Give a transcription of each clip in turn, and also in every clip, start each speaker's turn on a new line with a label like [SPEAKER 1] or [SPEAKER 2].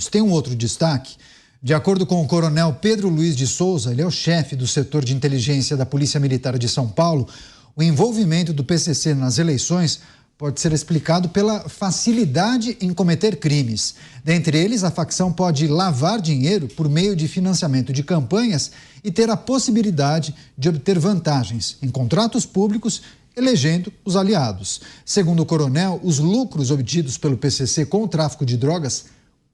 [SPEAKER 1] Tem um outro destaque. De acordo com o coronel Pedro Luiz de Souza, ele é o chefe do setor de inteligência da Polícia Militar de São Paulo, o envolvimento do PCC nas eleições pode ser explicado pela facilidade em cometer crimes. Dentre eles, a facção pode lavar dinheiro por meio de financiamento de campanhas e ter a possibilidade de obter vantagens em contratos públicos, elegendo os aliados. Segundo o coronel, os lucros obtidos pelo PCC com o tráfico de drogas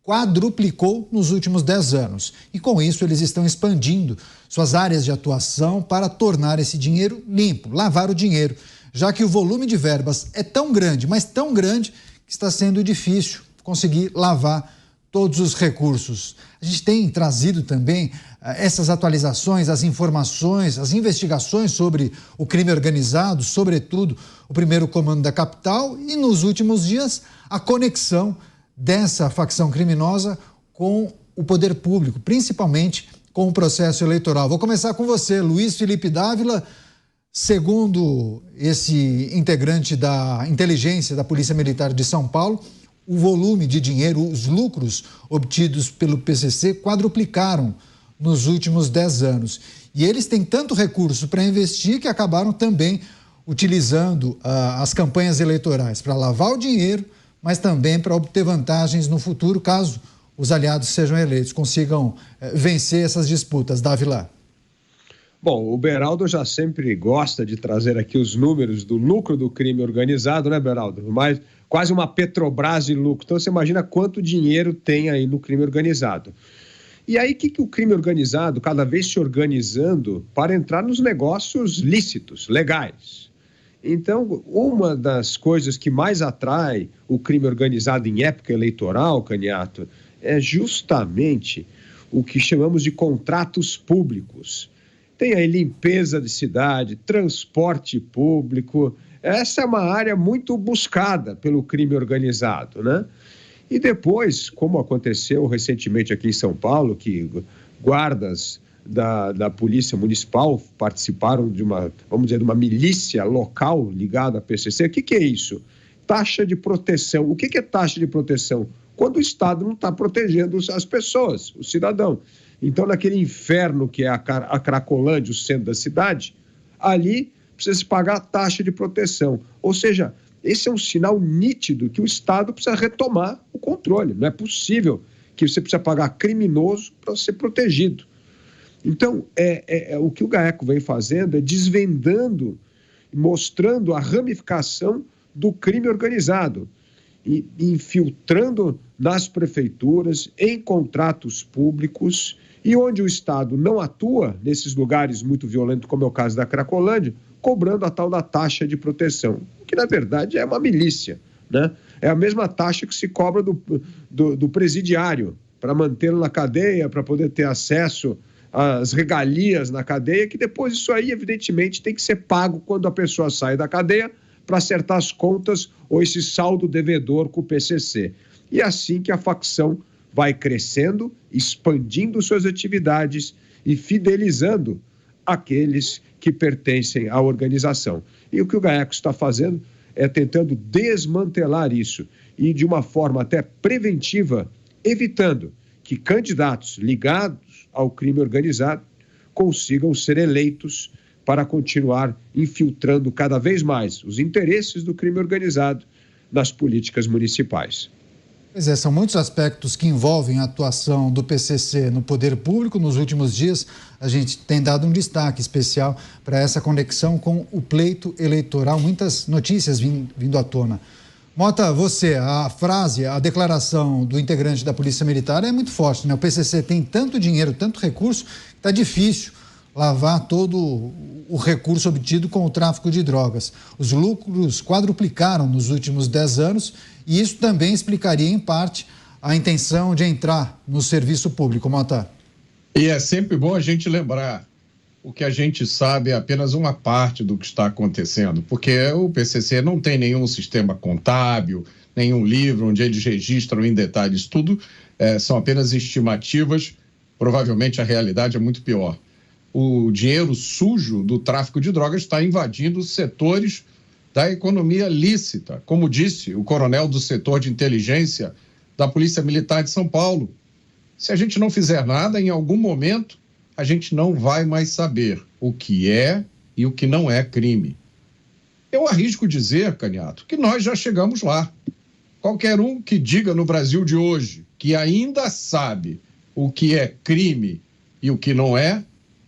[SPEAKER 1] quadruplicou nos últimos 10 anos. E com isso eles estão expandindo suas áreas de atuação para tornar esse dinheiro limpo, lavar o dinheiro, já que o volume de verbas é tão grande, mas tão grande, que está sendo difícil conseguir lavar todos os recursos. A gente tem trazido também essas atualizações, as informações, as investigações sobre o crime organizado, sobretudo o primeiro comando da capital e, nos últimos dias, a conexão dessa facção criminosa com o poder público, principalmente com o processo eleitoral. Vou começar com você, Luiz Felipe Dávila. Segundo esse integrante da inteligência da Polícia Militar de São Paulo, o volume de dinheiro, os lucros obtidos pelo PCC quadruplicaram nos últimos 10 anos. E eles têm tanto recurso para investir que acabaram também utilizando as campanhas eleitorais para lavar o dinheiro, mas também para obter vantagens no futuro, caso os aliados sejam eleitos, consigam vencer essas disputas. Dávila.
[SPEAKER 2] Bom, o Beraldo já sempre gosta de trazer aqui os números do lucro do crime organizado, né, Beraldo? Mas quase uma Petrobras de lucro. Então, você imagina quanto dinheiro tem aí no crime organizado. E aí, o que o crime organizado, cada vez se organizando para entrar nos negócios lícitos, legais? Então, uma das coisas que mais atrai o crime organizado em época eleitoral, Caniato, é justamente o que chamamos de contratos públicos. Tem aí limpeza de cidade, transporte público. Essa é uma área muito buscada pelo crime organizado, né? E depois, como aconteceu recentemente aqui em São Paulo, que guardas da Polícia Municipal participaram de vamos dizer, de uma milícia local ligada à PCC. O que é isso? Taxa de proteção. O que é taxa de proteção? Quando o Estado não está protegendo as pessoas, o cidadão. Então, naquele inferno que é a Cracolândia, o centro da cidade, ali precisa se pagar a taxa de proteção. Ou seja, esse é um sinal nítido que o Estado precisa retomar o controle. Não é possível que você precisa pagar criminoso para ser protegido. Então, o que o GAECO vem fazendo é desvendando, mostrando a ramificação do crime organizado, e infiltrando nas prefeituras, em contratos públicos, e onde o Estado não atua, nesses lugares muito violentos, como é o caso da Cracolândia, cobrando a tal da taxa de proteção, que na verdade é uma milícia, né? É a mesma taxa que se cobra do presidiário, para mantê-lo na cadeia, para poder ter acesso às regalias na cadeia, que depois isso aí, evidentemente, tem que ser pago quando a pessoa sai da cadeia, para acertar as contas ou esse saldo devedor com o PCC. E é assim que a facção vai crescendo, expandindo suas atividades e fidelizando aqueles que pertencem à organização. E o que o GAECO está fazendo é tentando desmantelar isso e, de uma forma até preventiva, evitando que candidatos ligados ao crime organizado consigam ser eleitos para continuar infiltrando cada vez mais os interesses do crime organizado nas políticas municipais.
[SPEAKER 1] Pois é, são muitos aspectos que envolvem a atuação do PCC no poder público. Nos últimos dias, a gente tem dado um destaque especial para essa conexão com o pleito eleitoral. Muitas notícias vindo à tona. Mota, a declaração do integrante da Polícia Militar é muito forte, né? O PCC tem tanto dinheiro, tanto recurso, que está difícil lavar todo o recurso obtido com o tráfico de drogas. Os lucros quadruplicaram nos últimos 10 anos e isso também explicaria, em parte, a intenção de entrar no serviço público. Mota.
[SPEAKER 3] E é sempre bom a gente lembrar, o que a gente sabe é apenas uma parte do que está acontecendo, porque o PCC não tem nenhum sistema contábil, nenhum livro onde eles registram em detalhes tudo, são apenas estimativas, provavelmente a realidade é muito pior. O dinheiro sujo do tráfico de drogas está invadindo setores da economia lícita. Como disse o coronel do setor de inteligência da Polícia Militar de São Paulo. Se a gente não fizer nada, em algum momento, a gente não vai mais saber o que é e o que não é crime. Eu arrisco dizer, Caniato, que nós já chegamos lá. Qualquer um que diga no Brasil de hoje que ainda sabe o que é crime e o que não é,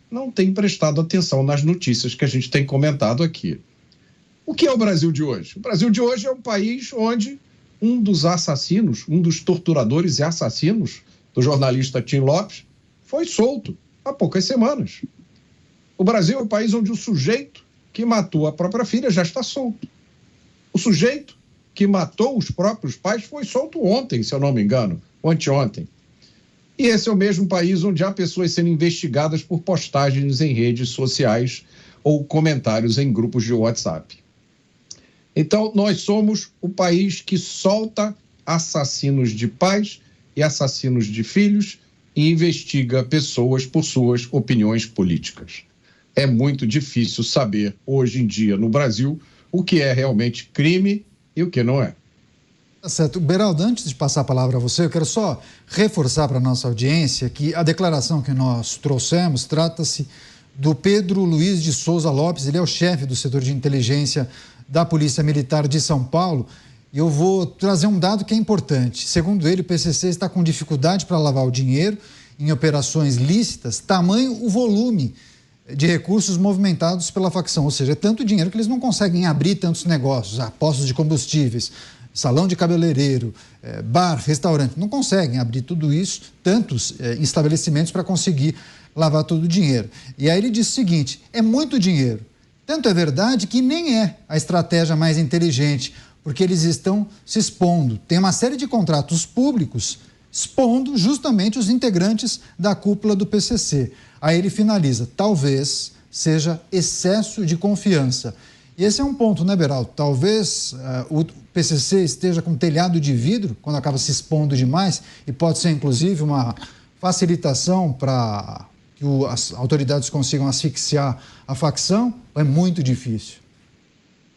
[SPEAKER 3] não tem prestado atenção nas notícias que a gente tem comentado aqui. O que é o Brasil de hoje? O Brasil de hoje é um país onde um dos assassinos, um dos torturadores e assassinos do jornalista Tim Lopes, foi solto há poucas semanas. O Brasil é um país onde o sujeito que matou a própria filha já está solto. O sujeito que matou os próprios pais foi solto ontem, se eu não me engano, ou anteontem. E esse é o mesmo país onde há pessoas sendo investigadas por postagens em redes sociais ou comentários em grupos de WhatsApp. Então, nós somos o país que solta assassinos de pais e assassinos de filhos e investiga pessoas por suas opiniões políticas. É muito difícil saber, hoje em dia, no Brasil, o que é realmente crime e o que não é.
[SPEAKER 1] Tá certo. Beraldo, antes de passar a palavra a você, eu quero só reforçar para a nossa audiência que a declaração que nós trouxemos trata-se do Pedro Luiz de Souza Lopes. Ele é o chefe do setor de inteligência da Polícia Militar de São Paulo. E eu vou trazer um dado que é importante. Segundo ele, o PCC está com dificuldade para lavar o dinheiro em operações lícitas, tamanho o volume de recursos movimentados pela facção. Ou seja, é tanto dinheiro que eles não conseguem abrir tantos negócios, postos de combustíveis, salão de cabeleireiro, bar, restaurante. Não conseguem abrir tudo isso, tantos estabelecimentos para conseguir lavar todo o dinheiro. E aí ele diz o seguinte, é muito dinheiro. Tanto é verdade que nem é a estratégia mais inteligente, porque eles estão se expondo. Tem uma série de contratos públicos expondo justamente os integrantes da cúpula do PCC. Aí ele finaliza, talvez seja excesso de confiança. E esse é um ponto, né, Beraldo? Talvez o PCC esteja com telhado de vidro, quando acaba se expondo demais, e pode ser, inclusive, uma facilitação para que as autoridades consigam asfixiar a facção, é muito difícil.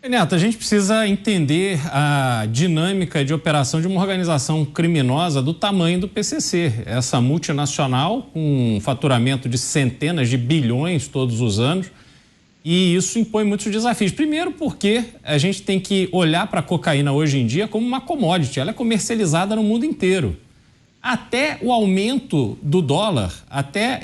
[SPEAKER 4] Neto, a gente precisa entender a dinâmica de operação de uma organização criminosa do tamanho do PCC. Essa multinacional com um faturamento de centenas de bilhões todos os anos, e isso impõe muitos desafios. Primeiro porque a gente tem que olhar para a cocaína hoje em dia como uma commodity, ela é comercializada no mundo inteiro. Até o aumento do dólar, até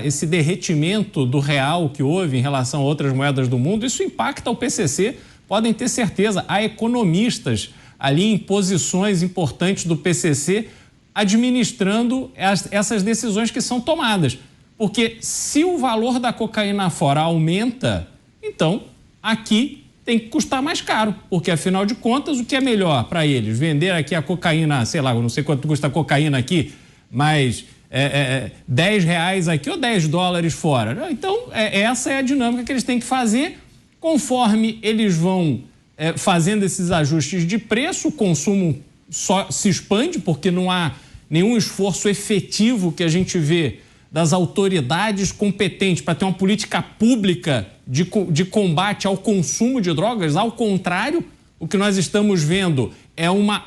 [SPEAKER 4] esse derretimento do real que houve em relação a outras moedas do mundo, isso impacta o PCC. Podem ter certeza, há economistas ali em posições importantes do PCC administrando essas decisões que são tomadas. Porque se o valor da cocaína fora aumenta, então aqui tem que custar mais caro. Porque, afinal de contas, o que é melhor para eles? Vender aqui a cocaína, sei lá, eu não sei quanto custa a cocaína aqui, mas R$10 aqui ou $10 fora. Então, essa é a dinâmica que eles têm que fazer. Conforme eles vão fazendo esses ajustes de preço, o consumo só se expande, porque não há nenhum esforço efetivo que a gente vê das autoridades competentes para ter uma política pública de combate ao consumo de drogas. Ao contrário, o que nós estamos vendo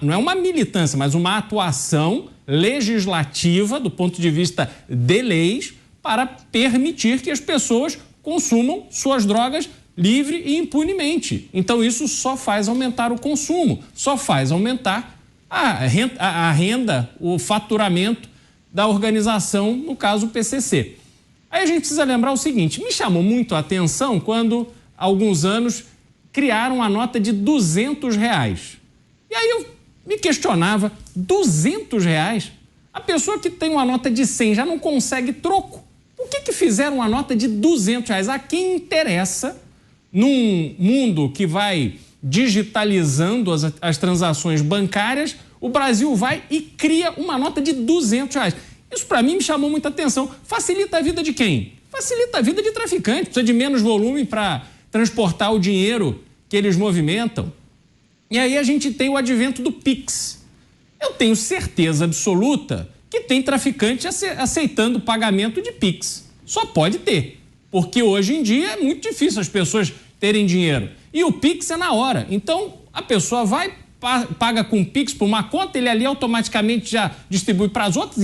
[SPEAKER 4] não é uma militância, mas uma atuação legislativa do ponto de vista de leis para permitir que as pessoas consumam suas drogas livre e impunemente. Então isso só faz aumentar o consumo, só faz aumentar a renda, o faturamento da organização, no caso o PCC. Aí a gente precisa lembrar o seguinte, me chamou muito a atenção quando, há alguns anos, criaram a nota de R$200. E aí eu me questionava, R$200? A pessoa que tem uma nota de 100 já não consegue troco. Por que fizeram uma nota de R$200? A quem interessa, num mundo que vai digitalizando as transações bancárias, o Brasil vai e cria uma nota de R$200. Isso, para mim, me chamou muita atenção. Facilita a vida de quem? Facilita a vida de traficante. Precisa de menos volume para transportar o dinheiro que eles movimentam. E aí a gente tem o advento do Pix. Eu tenho certeza absoluta que tem traficante aceitando pagamento de Pix. Só pode ter. Porque hoje em dia é muito difícil as pessoas terem dinheiro. E o Pix é na hora. Então, a pessoa vai, paga com Pix por uma conta, ele ali automaticamente já distribui para as outras,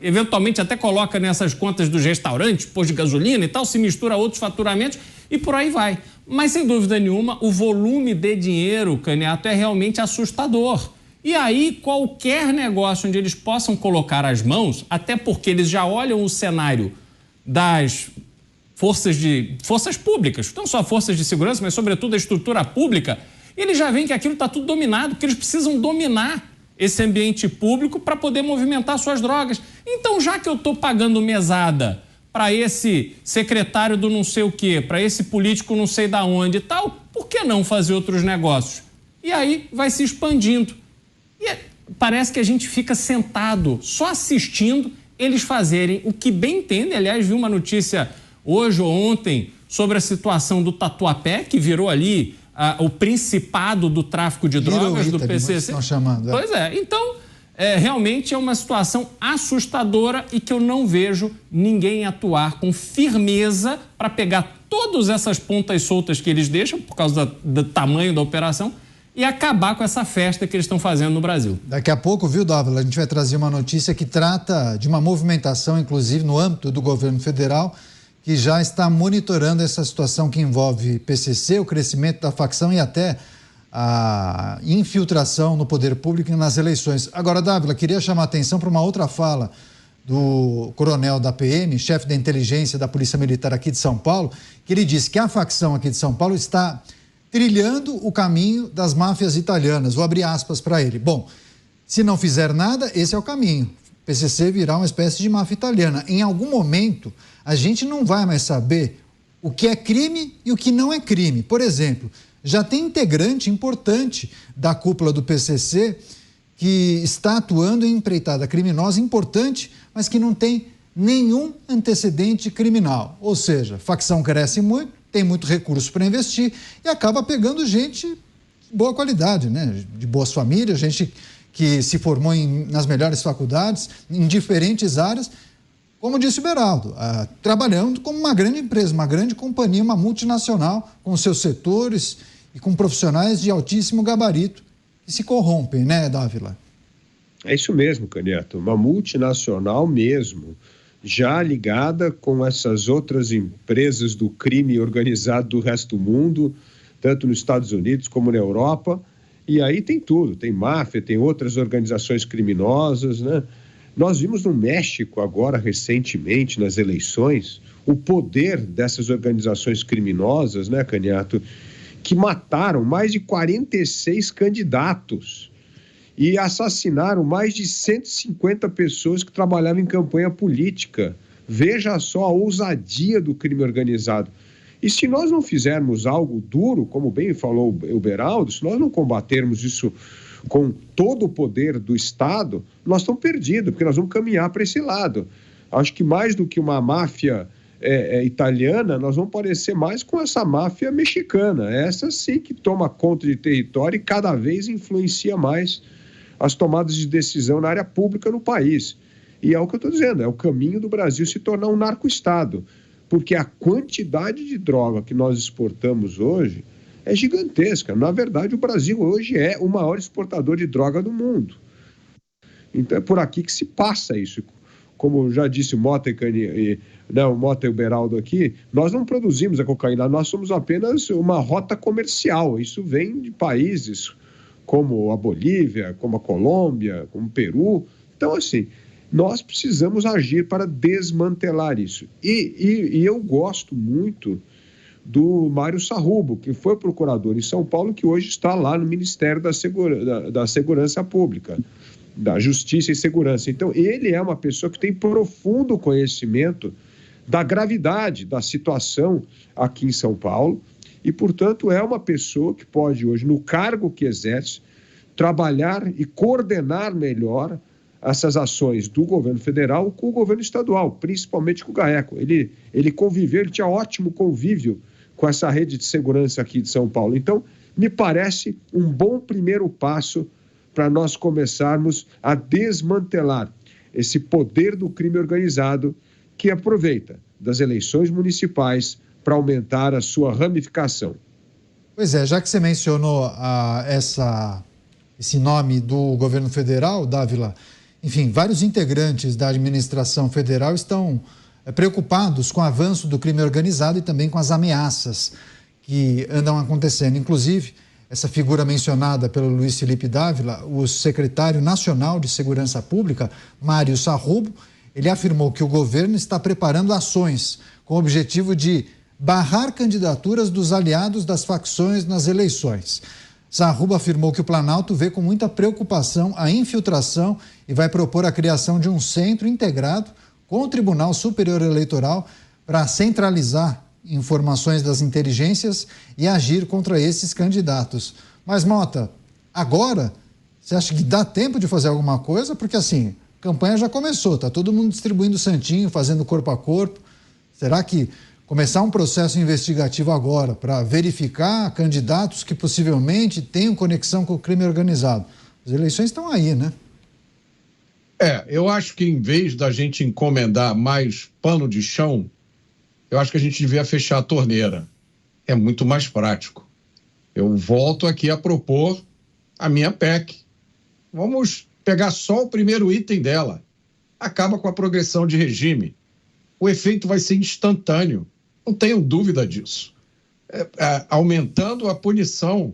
[SPEAKER 4] eventualmente até coloca nessas contas dos restaurantes, posto de gasolina e tal, se mistura a outros faturamentos e por aí vai. Mas, sem dúvida nenhuma, o volume de dinheiro, Caniato, é realmente assustador. E aí, qualquer negócio onde eles possam colocar as mãos, até porque eles já olham o cenário das forças públicas, não só forças de segurança, mas sobretudo a estrutura pública, eles já veem que aquilo está tudo dominado, porque eles precisam dominar esse ambiente público para poder movimentar suas drogas. Então, já que eu estou pagando mesada para esse secretário do não sei o quê, para esse político não sei da onde e tal, por que não fazer outros negócios? E aí vai se expandindo. E parece que a gente fica sentado, só assistindo eles fazerem o que bem entendem. Aliás, vi uma notícia hoje ou ontem sobre a situação do Tatuapé, que virou ali o principado do tráfico de drogas do PCC. Pois é, então realmente é uma situação assustadora e que eu não vejo ninguém atuar com firmeza para pegar todas essas pontas soltas que eles deixam por causa do tamanho da operação e acabar com essa festa que eles estão fazendo no Brasil.
[SPEAKER 1] Daqui a pouco, viu, Dávila, a gente vai trazer uma notícia que trata de uma movimentação, inclusive no âmbito do governo federal, que já está monitorando essa situação que envolve PCC, o crescimento da facção e até a infiltração no poder público e nas eleições. Agora, Dávila, queria chamar a atenção para uma outra fala do coronel da PM, chefe da inteligência da Polícia Militar aqui de São Paulo, que ele disse que a facção aqui de São Paulo está trilhando o caminho das máfias italianas. Vou abrir aspas para ele. Bom, se não fizer nada, esse é o caminho. PCC virá uma espécie de máfia italiana. Em algum momento, a gente não vai mais saber o que é crime e o que não é crime. Por exemplo, já tem integrante importante da cúpula do PCC que está atuando em empreitada criminosa importante, mas que não tem nenhum antecedente criminal. Ou seja, a facção cresce muito, tem muito recurso para investir e acaba pegando gente de boa qualidade, né? De boas famílias, gente que se formou nas melhores faculdades, em diferentes áreas, como disse o Beraldo, trabalhando como uma grande empresa, uma grande companhia, uma multinacional, com seus setores e com profissionais de altíssimo gabarito que se corrompem, né, Dávila?
[SPEAKER 2] É isso mesmo, Caniato, uma multinacional mesmo, já ligada com essas outras empresas do crime organizado do resto do mundo, tanto nos Estados Unidos como na Europa. E aí tem tudo, tem máfia, tem outras organizações criminosas, né? Nós vimos no México agora, recentemente, nas eleições, o poder dessas organizações criminosas, né, Caniato, que mataram mais de 46 candidatos e assassinaram mais de 150 pessoas que trabalhavam em campanha política. Veja só a ousadia do crime organizado. E se nós não fizermos algo duro, como bem falou o Beraldo, se nós não combatermos isso com todo o poder do Estado, nós estamos perdidos, porque nós vamos caminhar para esse lado. Acho que mais do que uma máfia italiana, nós vamos parecer mais com essa máfia mexicana. Essa sim que toma conta de território e cada vez influencia mais as tomadas de decisão na área pública no país. E é o que eu estou dizendo, é o caminho do Brasil se tornar um narco-estado. Porque a quantidade de droga que nós exportamos hoje é gigantesca. Na verdade, o Brasil hoje é o maior exportador de droga do mundo. Então é por aqui que se passa isso. Como já disse o Mota e o Beraldo aqui, nós não produzimos a cocaína, nós somos apenas uma rota comercial. Isso vem de países como a Bolívia, como a Colômbia, como o Peru. Então, assim, nós precisamos agir para desmantelar isso. E eu gosto muito do Mário Sarrubo, que foi procurador em São Paulo, que hoje está lá no Ministério da Segurança Pública, da Justiça e Segurança. Então, ele é uma pessoa que tem profundo conhecimento da gravidade da situação aqui em São Paulo e, portanto, é uma pessoa que pode hoje, no cargo que exerce, trabalhar e coordenar melhor essas ações do governo federal com o governo estadual, principalmente com o GAECO. Ele conviveu, ele tinha ótimo convívio com essa rede de segurança aqui de São Paulo. Então, me parece um bom primeiro passo para nós começarmos a desmantelar esse poder do crime organizado que aproveita das eleições municipais para aumentar a sua ramificação.
[SPEAKER 1] Pois é, já que você mencionou esse nome do governo federal, Dávila, enfim, vários integrantes da administração federal estão preocupados com o avanço do crime organizado e também com as ameaças que andam acontecendo. Inclusive, essa figura mencionada pelo Luiz Felipe Dávila, o secretário nacional de Segurança Pública, Mário Sarrubo, ele afirmou que o governo está preparando ações com o objetivo de barrar candidaturas dos aliados das facções nas eleições. Sarrubo afirmou que o Planalto vê com muita preocupação a infiltração e vai propor a criação de um centro integrado com o Tribunal Superior Eleitoral para centralizar informações das inteligências e agir contra esses candidatos. Mas, Mota, agora, você acha que dá tempo de fazer alguma coisa? Porque, assim, a campanha já começou, está todo mundo distribuindo santinho, fazendo corpo a corpo. Será que começar um processo investigativo agora para verificar candidatos que possivelmente tenham conexão com o crime organizado? As eleições estão aí, né?
[SPEAKER 3] Eu acho que em vez da gente encomendar mais pano de chão, eu acho que a gente devia fechar a torneira. É muito mais prático. Eu volto aqui a propor a minha PEC. Vamos pegar só o primeiro item dela. Acaba com a progressão de regime. O efeito vai ser instantâneo. Não tenho dúvida disso. Aumentando a punição,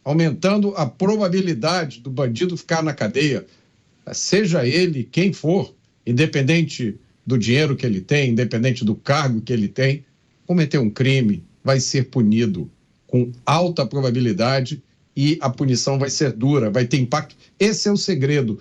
[SPEAKER 3] aumentando a probabilidade do bandido ficar na cadeia, seja ele quem for, independente do dinheiro que ele tem, independente do cargo que ele tem, cometer um crime vai ser punido com alta probabilidade e a punição vai ser dura, vai ter impacto. Esse é o segredo.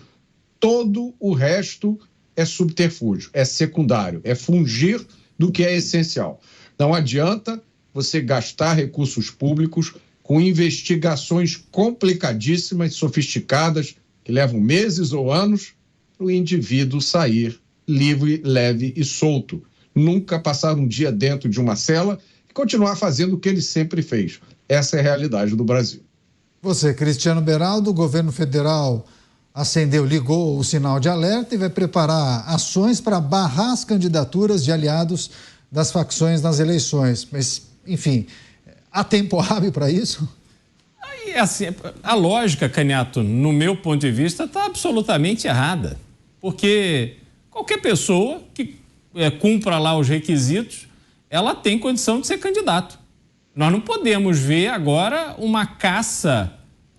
[SPEAKER 3] Todo o resto é subterfúgio, é secundário, é fugir do que é essencial. Não adianta você gastar recursos públicos com investigações complicadíssimas, sofisticadas, que levam meses ou anos para o indivíduo sair livre, leve e solto. Nunca passar um dia dentro de uma cela e continuar fazendo o que ele sempre fez. Essa é a realidade do Brasil.
[SPEAKER 1] Você, Cristiano Beraldo, o governo federal ligou o sinal de alerta e vai preparar ações para barrar as candidaturas de aliados das facções nas eleições. Mas, enfim, há tempo hábil para isso?
[SPEAKER 4] Aí, assim, a lógica, Canhato, no meu ponto de vista, está absolutamente errada. Porque qualquer pessoa que cumpra lá os requisitos, ela tem condição de ser candidato. Nós não podemos ver agora uma caça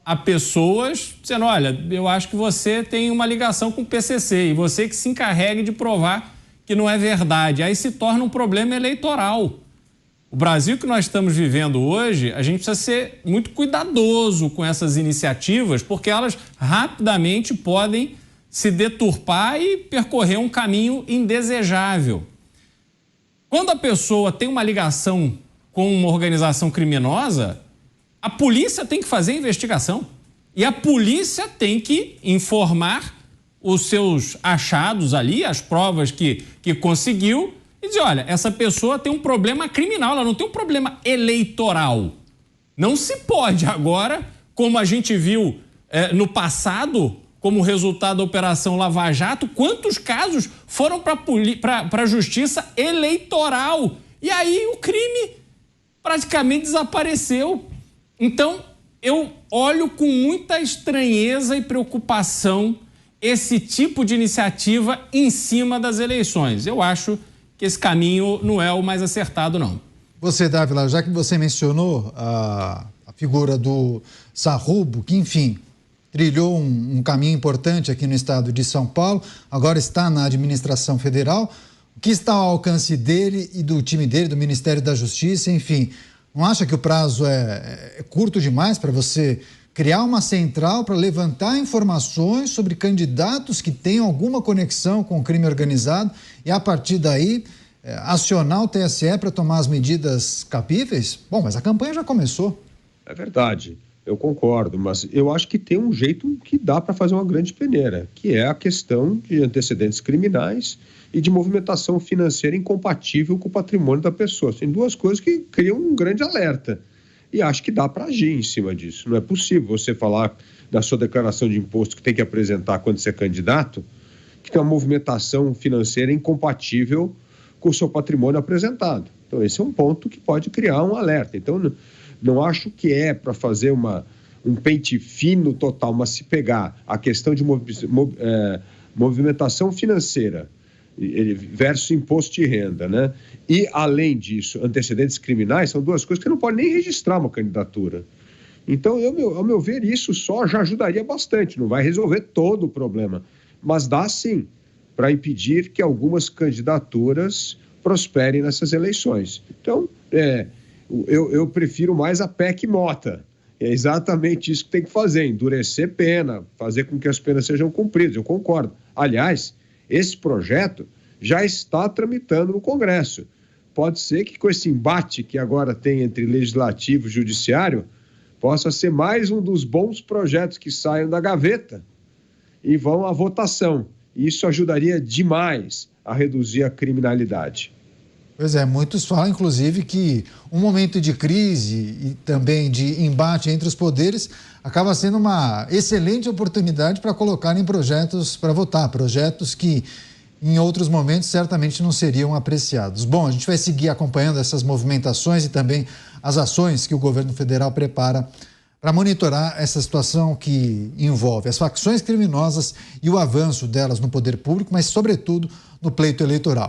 [SPEAKER 4] a pessoas dizendo, olha, eu acho que você tem uma ligação com o PCC e você que se encarregue de provar que não é verdade. Aí se torna um problema eleitoral. O Brasil que nós estamos vivendo hoje, a gente precisa ser muito cuidadoso com essas iniciativas, porque elas rapidamente podem se deturpar e percorrer um caminho indesejável. Quando a pessoa tem uma ligação com uma organização criminosa, a polícia tem que fazer a investigação. E a polícia tem que informar os seus achados ali, as provas que conseguiu, e dizer, olha, essa pessoa tem um problema criminal, ela não tem um problema eleitoral. Não se pode agora, como a gente viu no passado, como resultado da Operação Lava Jato, quantos casos foram para a justiça eleitoral. E aí o crime praticamente desapareceu. Então, eu olho com muita estranheza e preocupação esse tipo de iniciativa em cima das eleições. Eu acho que esse caminho não é o mais acertado, não.
[SPEAKER 1] Você, Dávila, já que você mencionou a figura do Sarrubo, que, enfim, trilhou um caminho importante aqui no estado de São Paulo, agora está na administração federal, o que está ao alcance dele e do time dele, do Ministério da Justiça, enfim, não acha que o prazo é curto demais para você criar uma central para levantar informações sobre candidatos que tenham alguma conexão com o crime organizado e, a partir daí, acionar o TSE para tomar as medidas cabíveis? Bom, mas a campanha já começou.
[SPEAKER 2] É verdade, eu concordo, mas eu acho que tem um jeito que dá para fazer uma grande peneira, que é a questão de antecedentes criminais e de movimentação financeira incompatível com o patrimônio da pessoa. Tem duas coisas que criam um grande alerta. E acho que dá para agir em cima disso. Não é possível você falar da sua declaração de imposto que tem que apresentar quando você é candidato, que tem uma movimentação financeira incompatível com o seu patrimônio apresentado. Então, esse é um ponto que pode criar um alerta. Então, não acho que é para fazer uma um pente fino total, mas se pegar a questão de movimentação financeira versus imposto de renda, né? E, além disso, antecedentes criminais, são duas coisas que não pode nem registrar uma candidatura. Então, ao meu ver, isso só já ajudaria bastante, não vai resolver todo o problema, mas dá sim para impedir que algumas candidaturas prosperem nessas eleições. Então, eu prefiro mais a PEC Mota. É exatamente isso que tem que fazer, endurecer pena, fazer com que as penas sejam cumpridas, eu concordo. Aliás, esse projeto já está tramitando no Congresso. Pode ser que com esse embate que agora tem entre legislativo e judiciário, possa ser mais um dos bons projetos que saiam da gaveta e vão à votação. Isso ajudaria demais a reduzir a criminalidade.
[SPEAKER 1] Pois é, muitos falam, inclusive, que um momento de crise e também de embate entre os poderes acaba sendo uma excelente oportunidade para colocar em projetos para votar, projetos que em outros momentos certamente não seriam apreciados. Bom, a gente vai seguir acompanhando essas movimentações e também as ações que o governo federal prepara para monitorar essa situação que envolve as facções criminosas e o avanço delas no poder público, mas, sobretudo, no pleito eleitoral.